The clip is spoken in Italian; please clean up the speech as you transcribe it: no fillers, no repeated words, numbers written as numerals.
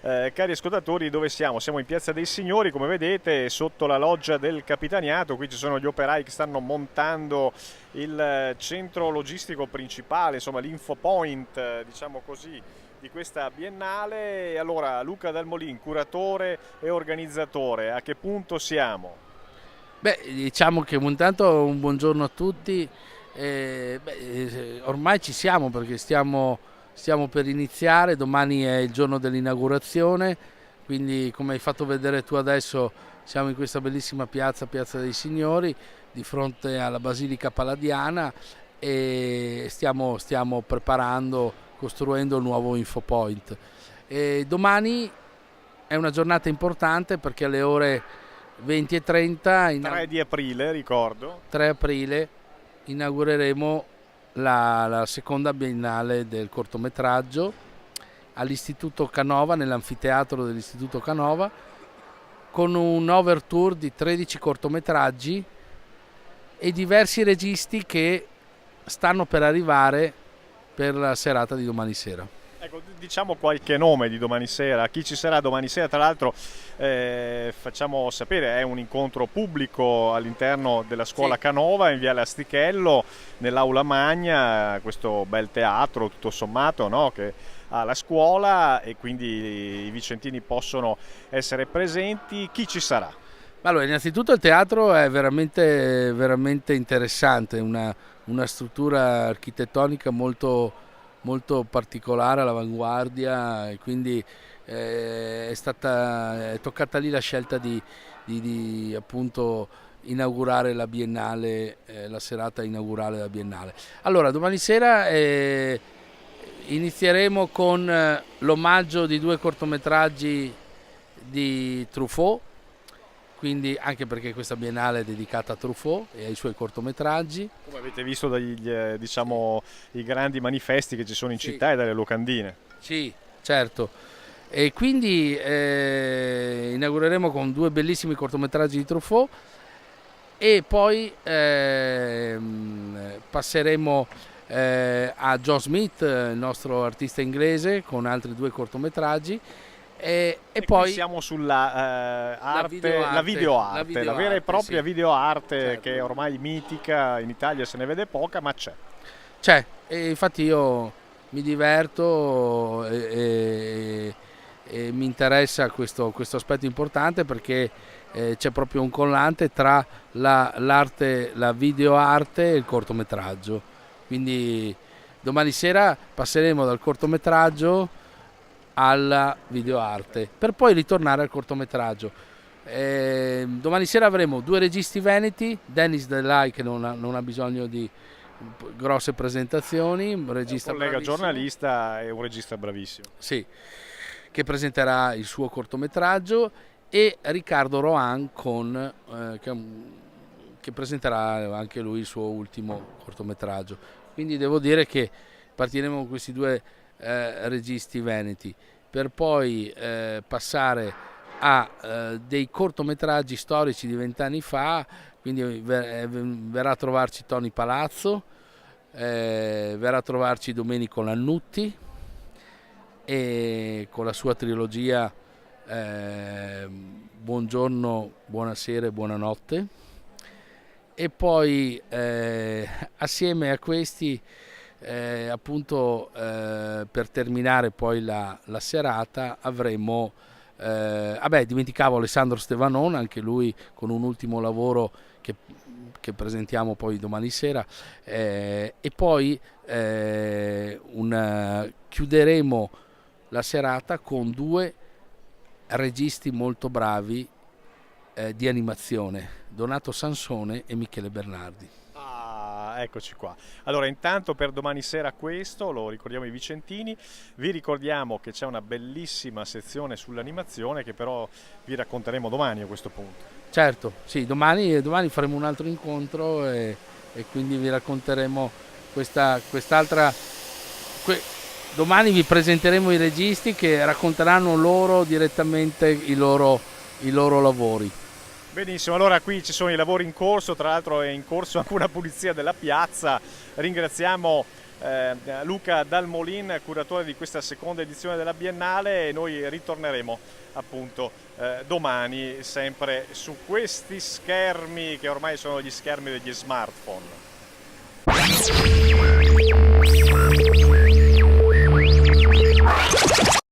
Cari ascoltatori, dove siamo? Siamo in Piazza dei Signori, come vedete, sotto la loggia del Capitaniato. Qui ci sono gli operai che stanno montando il centro logistico principale, insomma l'infopoint, diciamo così, di questa biennale. E allora, Luca Dalmolin, curatore e organizzatore, a che punto siamo? Beh, diciamo che intanto un buongiorno a tutti. Ormai ci siamo perché stiamo per iniziare, domani è il giorno dell'inaugurazione, quindi come hai fatto vedere tu adesso siamo in questa bellissima piazza, Piazza dei Signori, di fronte alla Basilica Palladiana e stiamo preparando, costruendo il nuovo Infopoint. Domani è una giornata importante perché alle ore 20:30, 3 di aprile, ricordo. 3 aprile, inaugureremo la seconda biennale del cortometraggio all'Istituto Canova, nell'anfiteatro dell'Istituto Canova, con un overture di 13 cortometraggi e diversi registi che stanno per arrivare per la serata di domani sera. Ecco, diciamo qualche nome di domani sera, chi ci sarà domani sera, tra l'altro facciamo sapere, è un incontro pubblico all'interno della scuola Sì. Canova in Viale Astichello, nell'Aula Magna, questo bel teatro tutto sommato, no, che ha la scuola, e quindi i vicentini possono essere presenti. Chi ci sarà? Allora, innanzitutto il teatro è veramente, veramente interessante, una struttura architettonica molto particolare, all'avanguardia, e quindi è toccata lì la scelta di appunto inaugurare la Biennale, la serata inaugurale della Biennale. Allora, domani sera inizieremo con l'omaggio di due cortometraggi di Truffaut, quindi anche perché questa biennale è dedicata a Truffaut e ai suoi cortometraggi. Come avete visto dagli, Sì, diciamo, i grandi manifesti che ci sono in sì, città e dalle locandine. sì, certo. E quindi inaugureremo con due bellissimi cortometraggi di Truffaut e poi passeremo a John Smith, il nostro artista inglese, con altri due cortometraggi e E qui poi siamo sulla la arte, videoarte, la vera e propria sì, videoarte, che è certo. ormai mitica, in Italia se ne vede poca, ma c'è. C'è, e infatti io mi diverto e mi interessa questo aspetto importante perché c'è proprio un collante tra l'arte, la videoarte e il cortometraggio. Quindi domani sera passeremo dal cortometraggio alla videoarte per poi ritornare al cortometraggio. Domani sera avremo due registi veneti, Dennis Delay che non ha bisogno di grosse presentazioni, un È un regista collega bravissimo, giornalista e un regista bravissimo. sì, che presenterà il suo cortometraggio, e Riccardo Rohan che presenterà anche lui il suo ultimo cortometraggio. Quindi devo dire che partiremo con questi due registi veneti per poi passare a dei cortometraggi storici di 20 anni fa, quindi verrà a trovarci Tony Palazzo, verrà a trovarci Domenico Lannutti e con la sua trilogia Buongiorno, buonasera e buonanotte, e poi assieme a questi appunto per terminare poi la serata avremo dimenticavo Alessandro Stevanon, anche lui con un ultimo lavoro che presentiamo poi domani sera, e poi chiuderemo la serata con due registi molto bravi di animazione, Donato Sansone e Michele Bernardi. Ah, eccoci qua. Allora, intanto per domani sera questo, lo ricordiamo ai vicentini, vi ricordiamo che c'è una bellissima sezione sull'animazione che però vi racconteremo domani a questo punto. Certo, sì, domani faremo un altro incontro e quindi vi racconteremo quest'altra. que- Domani vi presenteremo i registi che racconteranno loro direttamente i loro lavori. Benissimo, allora qui ci sono i lavori in corso, tra l'altro è in corso anche una pulizia della piazza. Ringraziamo Luca Dalmolin, curatore di questa seconda edizione della Biennale, e noi ritorneremo appunto domani sempre su questi schermi che ormai sono gli schermi degli smartphone.